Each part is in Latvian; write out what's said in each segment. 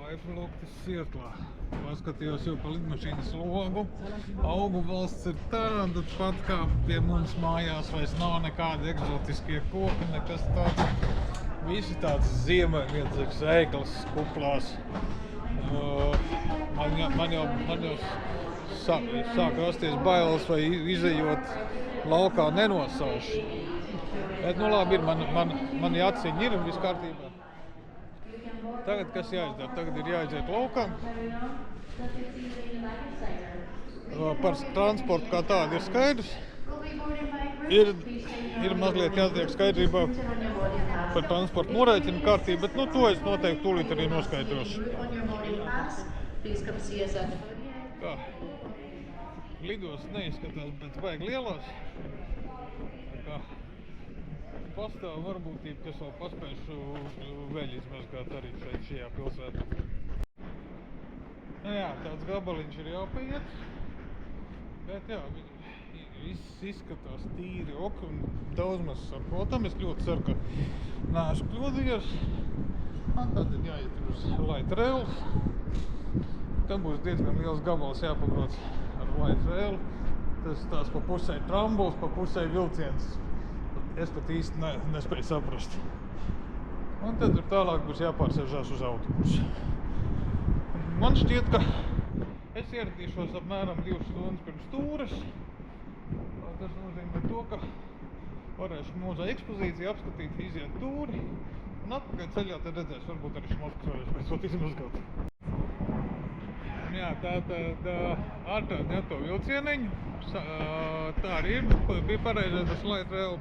Laivloktis Sietlā. Paskatījos jau pa lidmašīnas logu. Augu valsts ir tāda pat kā pie mums mājās, vairs nav nekādi eksotiskie koki, nekas tāds. Visi tāds ziemeļniecīgs ēklas kuplās. Man jau sāk rasties bailes, vai izejot laukā nenosauši. Bet nu labi, mani aciņi ir un viss kārtībā. Tagad kas jāizdara? Tagad ir jāiziet laukā. Par transportu kā tādu ir skaidrs. Ir mazliet jātiek skaidrībā par transportu norēķinu kārtību, bet nu to es noteikti tūlīt arī noskaidrošu. Tā. Lidos neizskatās, bet vajag lielās. Tā. Pastāv varbūtība, kas vēl paspēšu vēl izmazgāt arī šajā pilsētā. Nu jā, tāds gabaliņš ir jāpaiet. Bet jā, viss izskatās tīri ok un daudz maz saprotam. Es ļoti ceru, ka neesmu kļūdījies. Man tad ir jāiet uz light rails. Tam būs diezgan liels gabals jāpabrauc ar light rail. Tas tās pa pusē trambuls, pa pusē vilciens. Es pat īsti nespēju saprast. Un tad tur tālāk būs jāpārsēžās uz autobusu. Man šķiet, ka es ieradīšos apmēram 2 stundas pirms tūres. Tas nozīmē to, ka varēšu mūzē ekspozīciju apskatīt, iziet tūri. Un atpakaļ ceļā tad redzēs, varbūt arī šmoskas varēšu beidzot izmazgāt. Jā, tātad ārtāt to vilcieniņu. Tā arī ir, bija pareizais tas light rail.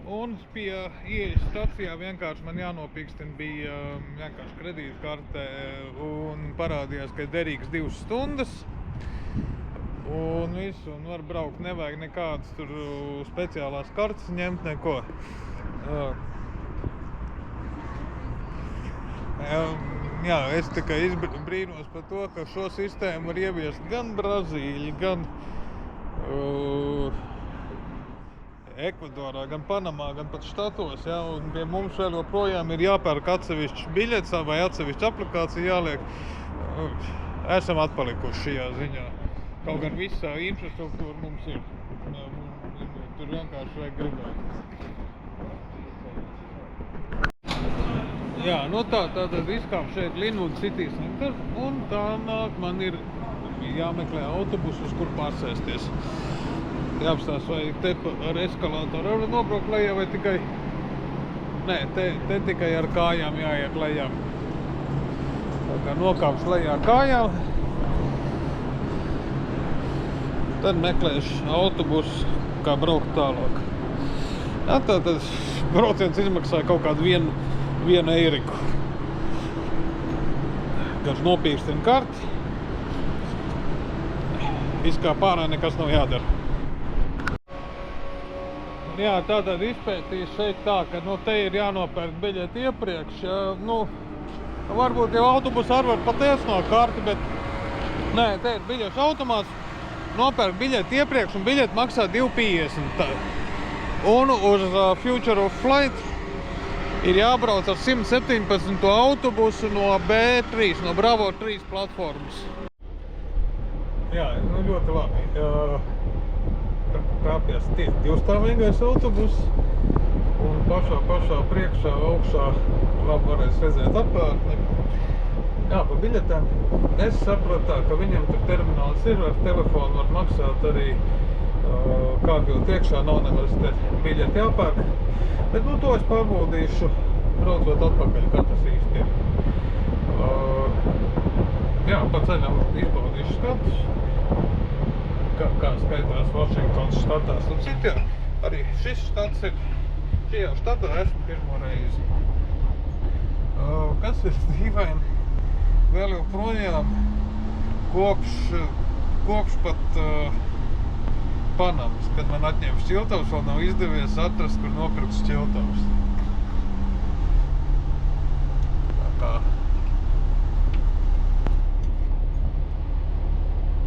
Un pie ieejas stacijā vienkārši man jānopīkstina bija vienkārši kredītkarte un parādījās, ka ir derīgs 2 stundas. Un visu, un var braukt, nevajag nekādas tur speciālās kartes ņemt, neko. Jā, es tikai brīnos par to, ka šo sistēmu var ieviest gan Brazīļi, gan Ekvadorā, gan Panamā, gan pat štatos, jā, un pie mums vēl joprojām ir jāpērk atsevišķs biļets vai atsevišķa aplikācija jāliek. Esam atpalikuši šajā ziņā. Kaut gan visā infrastruktūra mums ir. Tur vienkārši vajag gribēt. Jā, nu tātad izkāp šeit Linwood City Center, un tālāk man ir jāmeklē autobus, uz kur pārsēsties. Jāapstās, vai te ar eskalātoru var nobraukt lejā, vai tikai... Nē, te tikai ar kājām jāiet lejā. Tā kā nokāpšu lejā ar kājām. Tad meklēšu autobusu, kā braukt tālāk. Jā, tātad brauciens izmaksāja kaut kādu 1 eiriku. Garš nopīkstina karti. Izkāp ārā, nekas nav jādara. Jā, tātad izpētīs šeit tā, ka te ir jānopērk biļeti iepriekš. Varbūt jau autobusu arī var patiesnot karti, bet nē, te ir biļešu automāts. Nopērk biļeti iepriekš un biļeti maksā 2,50. Un uz Future of Flight ir jābrauc ar 117. autobusu no B3, no Bravo 3 platformas. Jā, ļoti labi. Kāpjas 2-stāvīgais autobus un pašā priekšā, augšā labi varēs redzēt apkārtni. Jā, pa biļetēm es sapratu tā, ka viņam tur termināls ir, ar telefonu var maksāt arī kāpjot iekšā, nav nemaz te biļeti jāpērk. Bet to es pārbaudīšu, braucot atpakaļ, kā tas īsti ir. Jā, pa ceļam izbaudīšu skatus. Kā skaitās Vašingtons štatās un citi, jā. Arī šis štats ir, šajā štatā esmu pirmo reizi. Kas ir dīvaini, vēl joprojām kopš pat Panamas, kad man atņēma šķiltavs, vēl nav izdevies atrast, kur nopirkt šķiltavs.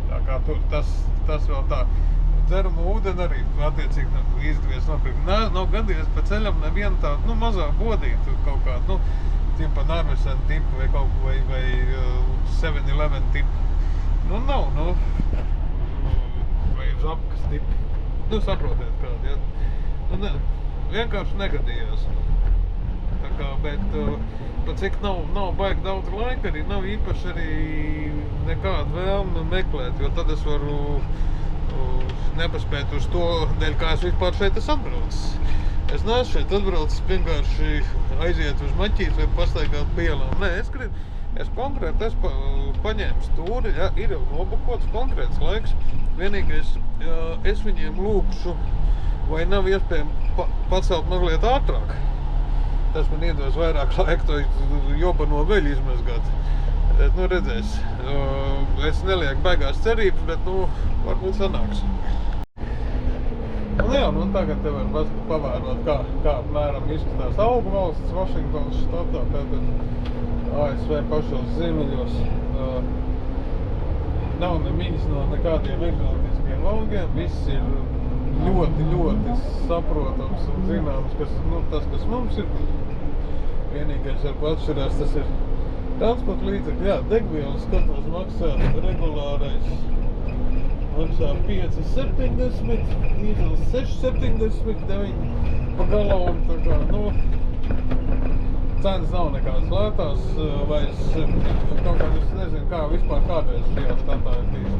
Tā kā tas vēl tā. dzeramo ūdeni arī, attiecīgi, izdevies nopirkt. Nav gadījies pa ceļam nevienu tādu, mazā bodītu kaut kādu, tipa Narvesen tipu vai kaut ko, vai 7-Eleven tipu. Nav, vai Žabkas tipu. Saprotiet kādi, ja. Vienkārši negadījās. Tā kā, bet, pat cik nav baigi daudz laika arī, nav īpaši arī nekādu vēlmi meklēt, jo tad es varu nepaspēt uz to, dēļ kā es vispār šeit esmu atbraucis. Es neesmu šeit atbraucis vienkārši aiziet uz maķīt vai pastaigāt pielām. Nē, es konkrēti paņēmu stūri, ja, ir jau nobukots konkrēts laiks. Vienīgais, es viņiem lūkšu, vai nav iespējams pacelt mazliet ātrāk. Tas man iedos vairāk laika to jobano veļu izmazgāt. Bet, redzēs. Es nelieku baigās cerības, bet, varbūt sanāks. Tagad te var pavērot, kā apmēram izskatās augu valsts Vašingtonas štatā, tātad ASV pašos ziemeļos. Nav nemiņas no nekādiem egzotiskiem augiem, viss ir ļoti, ļoti saprotams un zināms, tas, kas mums ir. Vienīgais varbūt atšķirās, tas ir transporta līdzekļi. Jā, degvielas skatos maksā regulārais. Maksā 5,70, dīzels 6,79 pa galonu, tā kā, cenas nav nekādas lētās, vai kaut kā es nezinu, kā vispār kādreiz šajā štatā ir bijis.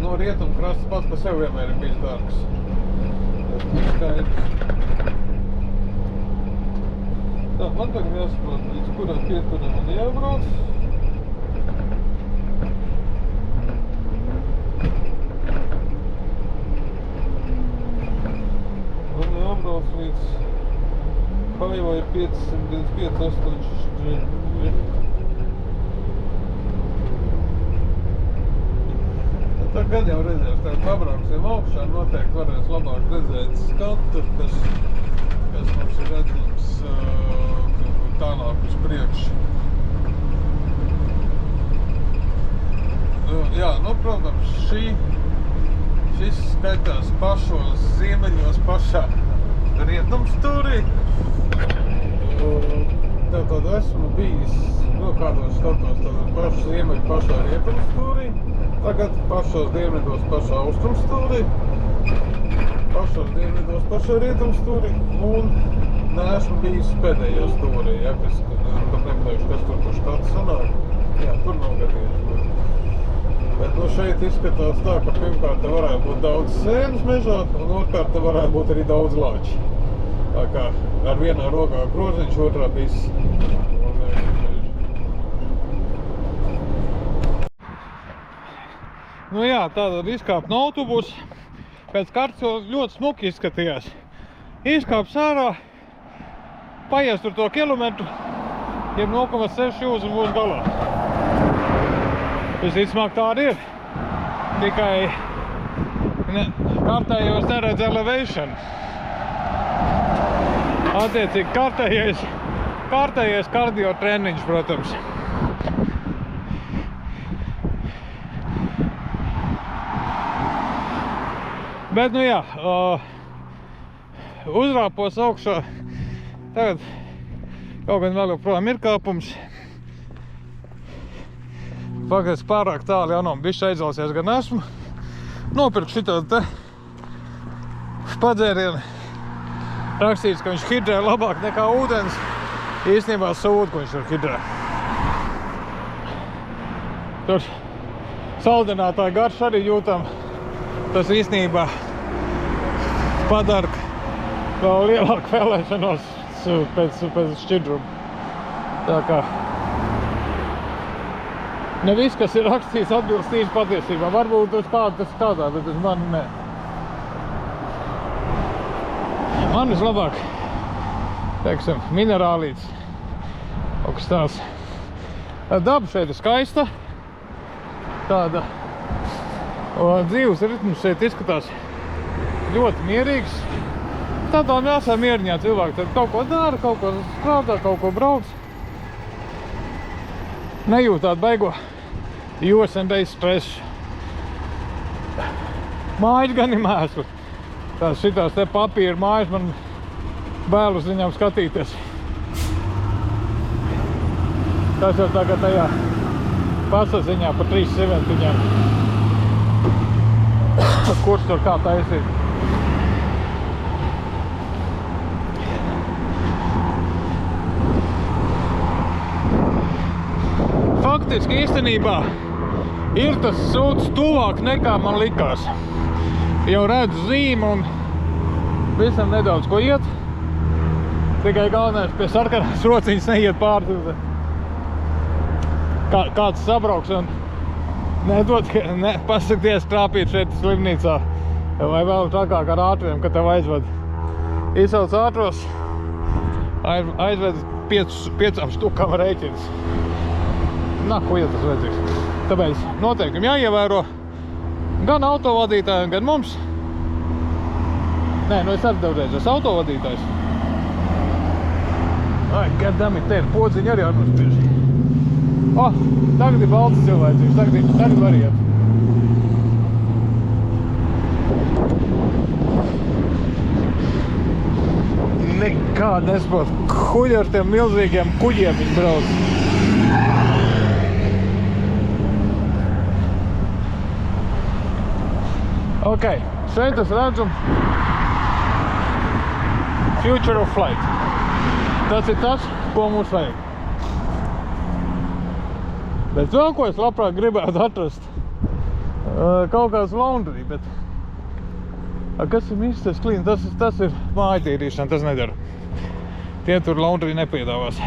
No rietumkrasta pats pa sev vienmēr ir bijis dārgs. Tas ir skaidrs. Tā, man tagad jāsaprot, līdz kurā pieturā man jābrauc. Man jābrauc līdz Highway 558. Tagad jau redzēs, tad pabrauksim augšā, noteikti varēs labāk redzēt skatu, kas mums ir redzams tālāk uz priekšu. Jā, protams, šis skaitās pašos ziemeļos pašā rietumstūrī. Tātad esmu bijis, kādos štatos, tātad pašu ziemeļu pašā rietumstūrī, tagad pašos dienvidos pašā austrumstūrī, pašos dienvidos pašā rietumstūrī un neesmu bijis pēdējā stūrī, ja, kas nepateikšu, kas tur pa štatu sanāk. Jā, tur nav gadījies. Bet šeit izskatās tā, ka pirmkārt te varētu būt daudz sēnes mežā, un otrkārt te varētu būt arī daudz lāči. Tā kā ar vienā rokā groziņš, otrā viss. Jā, tātad izkāp no autobusa. Pēc kartes ļoti smuki izskatījās. Izkāp sārā, paies tur to kilometru, jeb 0,6 jūdzi un būs galā. Visticamāk tāda ir, tikai kārtējos neredz elevation. Attiecīgi kārtējais kardio treniņš, protams. Bet, uzrāpos augšā, tagad kaut gan vēl joprojām ir kāpums. Pagaids pārāk tāli jau nav, bišķi aizvalsies gan esmu. Nopirku šitādu te padzērienu. Rakstīts, ka viņš hidrē labāk nekā ūdens. Īstenībā sūdu, ko viņš var hidrē. Tur saldinātāja garš arī jūtam. Tas īstenībā padara vēl lielāku vēlēšanos pēc šķidruma. Tā kā ne viss, kas ir rakstīts, atbilst īsti patiesībā. Varbūt uz kādu tas tādā, bet uz mani nē. Man vislabāk, teiksim, minerālīts. Kaut kas tās. Daba šeit ir skaista. Tāda. Un dzīves ritms šeit izskatās ļoti mierīgs. Tādām jāsā mieriņā cilvēki. Tad kaut ko dara, kaut ko strādā, kaut ko brauc. Nejūt tādu baigo US&A stresu. Mājas gan ir mēsli. Tās šitās te papīra mājas man bēlu uz viņām skatīties. Tas jau tā kā tajā pasaziņā pa 3 seventiņām. Kurš tur kā taisīt? Faktiski īstenībā ir tas sūds tuvāk nekā man likās. Jau redzu zīmi un visam nedaudz ko iet. Tikai galvenais pie sarkanās rociņas neiet pāri. Kāds sabrauks un pasakties trāpīt šeit slimnīcā. Vai vēl trakāk ar ātriem, kad tev aizved. Izsauc ātros, aizved 5 štukām rēķins. Ko iet tas vajadzīgs. Tāpēc noteikumi jāievēro gan autovadītājiem, gan mums. Nē, es arī daudzreiz esmu autovadītājs. Goddammit, te ir podziņi arī atmaspieži. Tagad ir balts cilvēcīgs, tagad var iet. Nekāda nespot. Kuļi ar tiem milzīgiem kuģiem viņi brauc. Ok, šeit es redzu Future of Flight. Tas ir tas, ko mums vajag. Bet vēl ko es labprāt gribētu atrast, kaut kāds laundry, bet kas ir Mr. Clean? Tas ir māja tīrīšana, tas nedara. Tie tur laundry nepiedāvās.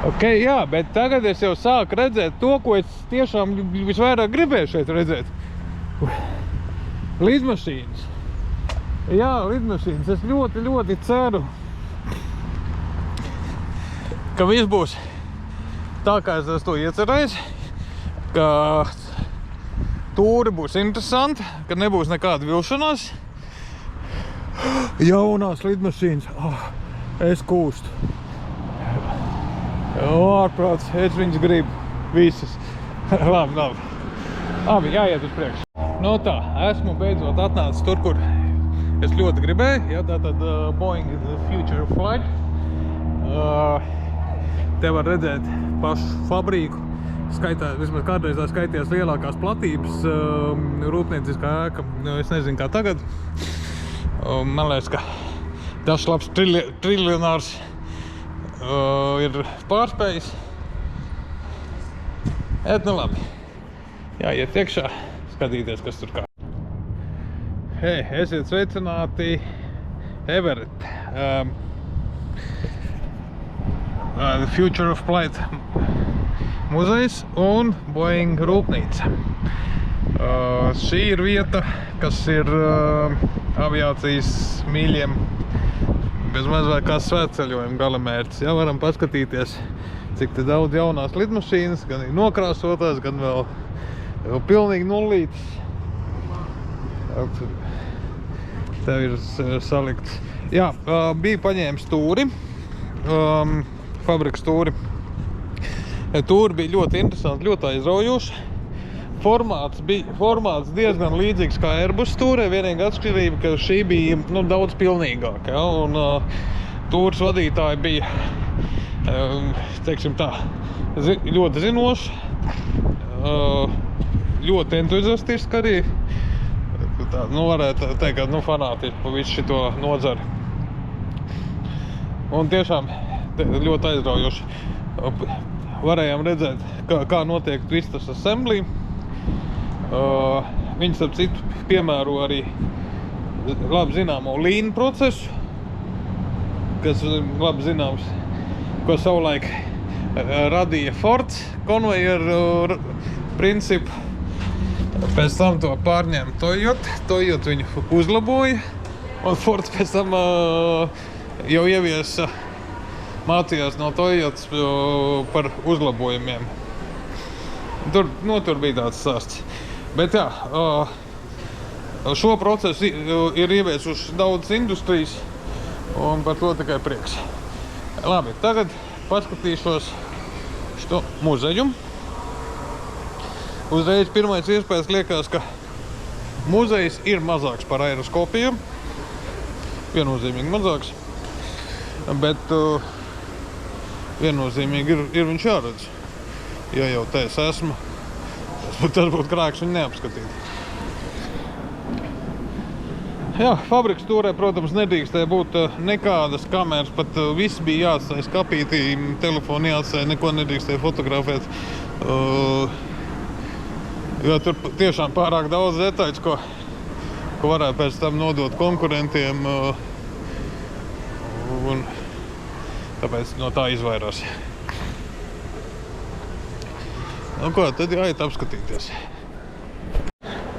Ok, jā, bet tagad es jau sāku redzēt to, ko es tiešām visvairāk gribēju šeit redzēt. Lidmašīnas. Jā, lidmašīnas. Es ļoti ceru, ka viss būs tā, kā es esmu to iecerējis, ka tūri būs interesanti, ka nebūs nekāda vilšanās. Jaunās lidmašīnas. Es kūstu. Ārprāts, es viņas gribu. Visas. Labi, jāiet uz priekšu. No tā, esmu beidzot atnācis tur, kur es ļoti gribēju. Jā, tātad Boeing Future of Flight. Te var redzēt pašu fabriku. Vismaz kādreiz tā skaitījās lielākās platības rūpnieciskā ēka. Es nezinu, kā tagad. Man liekas, ka tas labs triljonārs ir pārspējis. Labi. Jāiet iekšā, skatīties, kas tur kā. Esiet sveicināti Everett. Future of Flight muzejs un Boeing rūpnīca. Šī ir vieta, kas ir aviācijas mīļiem bezmaz vai kā svētceļojuma galamērķis. Jā, varam paskatīties, cik te daudz jaunās lidmašīnas, gan ir nokrāsotās, gan vēl pilnīgi nullītas. Tev ir salikts. Jā, bija paņēmis tūri, fabrikas tūri. Tūri bija ļoti interesanti, ļoti aizraujoši. Formāts diezgan līdzīgs kā Airbus tūrē, vienīga atšķirība, ka šī bija daudz pilnīgāka. Ja? Un tūres vadītāji bija, teiksim tā, ļoti zinoši, ļoti entuziastiski arī. Tā, varētu teikt, ka fanātiski pa visu šito nodzaru. Un tiešām ļoti aizraujoši. Varējām redzēt, kā notiek Twisted Assembly. Viņi, starp citu, piemēro arī labi zināmo lean procesu, kas labi zināms, ko savulaik radīja Fords konvejeru principu. Pēc tam to pārņēma Toyota viņu uzlaboja, un Fords pēc tam jau ieviesa, mācījās no Toyotas par uzlabojumiem. Tur bija tāds stāsts. Bet jā, šo procesu ir ieviesuši daudz industrijas, un par to tikai prieks. Labi, tagad paskatīšos šo muzeju. Uzreiz pirmais iespējas liekas, ka muzejs ir mazāks par aeroskopiem. Viennozīmīgi mazāks. Bet viennozīmīgi ir viņš jāredz. Ja jau te es esmu, tas būtu krāks viņu neapskatīt. Jā, fabrikas turē, protams, nedrīkstēja būt nekādas kameras, pat viss bija jāatstāja skapītī, telefonu jāatstāja, neko nedrīkstēja fotografēt. Jo tur tiešām pārāk daudz detaļas, ko varētu pēc tam nodot konkurentiem, un tāpēc no tā izvairās. Nu ko, tad jāiet apskatīties.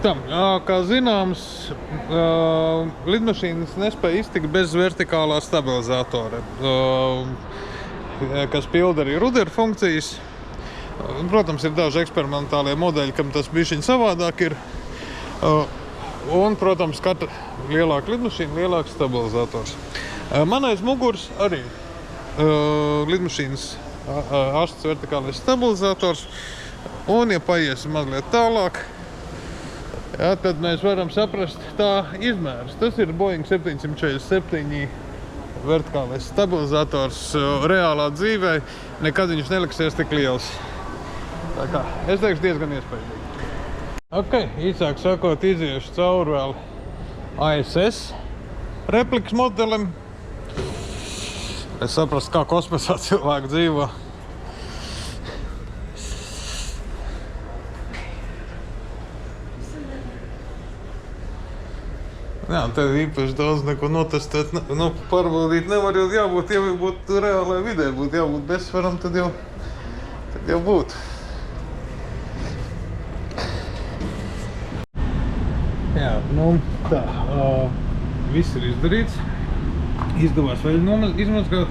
Kā zināms, lidmašīnas nespēja iztikt bez vertikālā stabilizatora, kas pilda arī ruderu funkcijas. Protams, ir daži eksperimentālie modeļi, kam tas bišķiņ savādāk ir. Un, protams, katra lielāka lidmašīna, lielāks stabilizators. Man aiz muguras arī lidmašīnas astes vertikālais stabilizators. Un, ja paiesim mazliet tālāk, jā, tad mēs varam saprast tā izmērs. Tas ir Boeing 747 vertikālais stabilizators reālā dzīvē. Nekad viņš neliksies tik liels. Tā kā, es teikšu, diezgan iespējīgi. Ok, īsāk sakot, iziešu cauri vēl ASS replikas modelim. Es saprastu, kā kosmosā cilvēki dzīvo. Jā, te īpaši daudz neko notestēt, pārbaudīt nevar, jo jābūt, ja būtu reālajā vidē, būtu jābūt bezsvaram, tad jau būtu. Jā, tā, viss ir izdarīts. Izdevās vēl izmazgāt.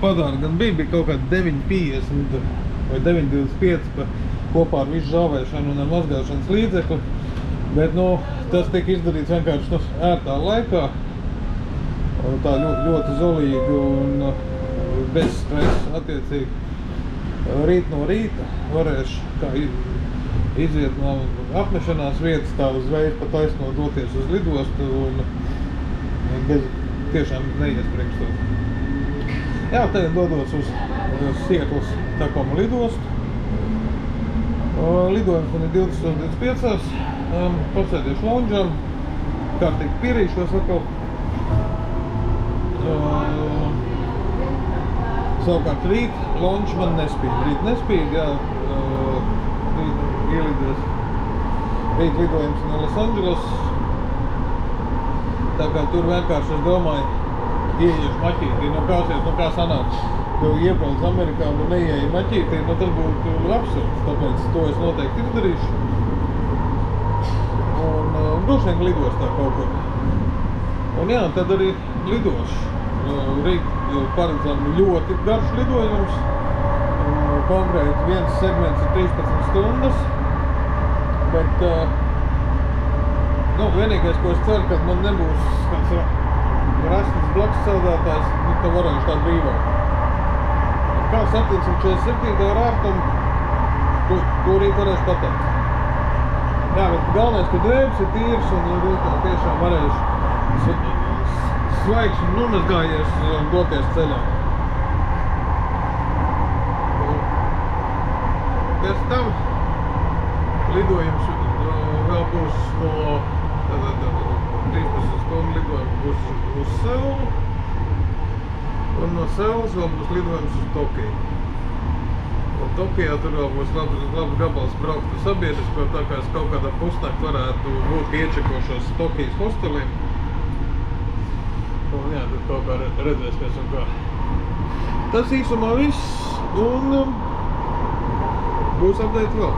Padāra gan bija kaut kādi 9,50 vai 9,25 kopā ar visu žāvēšanu un ar mazgāšanas līdzekli. Bet, tas tiek izdarīts vienkārši ērtā laikā. Tā ļoti zolīgi un bez stresa attiecīgi. Rīt no rīta varēšu iziet no apmešanās vietas, tā uzreiz pa taisno doties uz lidostu un bez tiešām neiespringstot. Jā, tagad dodos uz Sietlas Takoma lidostu. Lidojums man ir 20:25. Pasēdiešu lounžam, kārtīgi pierīšos atkal. Savukārt rīt lounž man nespīd. Rīt nespīd, jā. Rīt lidojums no Los Angeles. Tā kā tur vienkārši, es domāju, ieiešu maķītī. Kā sanāk, tu iebrauc Amerikā un neieeji maķītī, tas būtu absurds. Tāpēc to es noteikti izdarīšu. Un droši vien lidostā kaut kur. Un jā, tad arī lidošu. Rīt paredzam ļoti garš lidojums. Konkrēti viens segments ir 13 stundas. Bet vienīgais, ko es ceru, kad man nebūs kāds rasnis blakus sēdētājs, tad varēšu tā brīvāk. Kā 747 ar ārtumu, to rīt varēšu pateikt. Jā, bet galvenais, ka drēbes ir tīrs un rītā tiešām varēšu svaigs un nomazgājies doties ceļā. Pēc tam lidojums vēl būs no 13 stundu lidojums būs uz Seulu. Un no Seulas vēl būs lidojums uz Tokiju. Un Tokijā tur vēl būs labs gabals braukt uz sabiedrisko, tā kā es kaut kādā pusnakt varētu būt iečekošos Tokijas hostelī. Un jā, tad kaut kā redzēsimies un kā. Tas īsumā viss, un būs update vēl.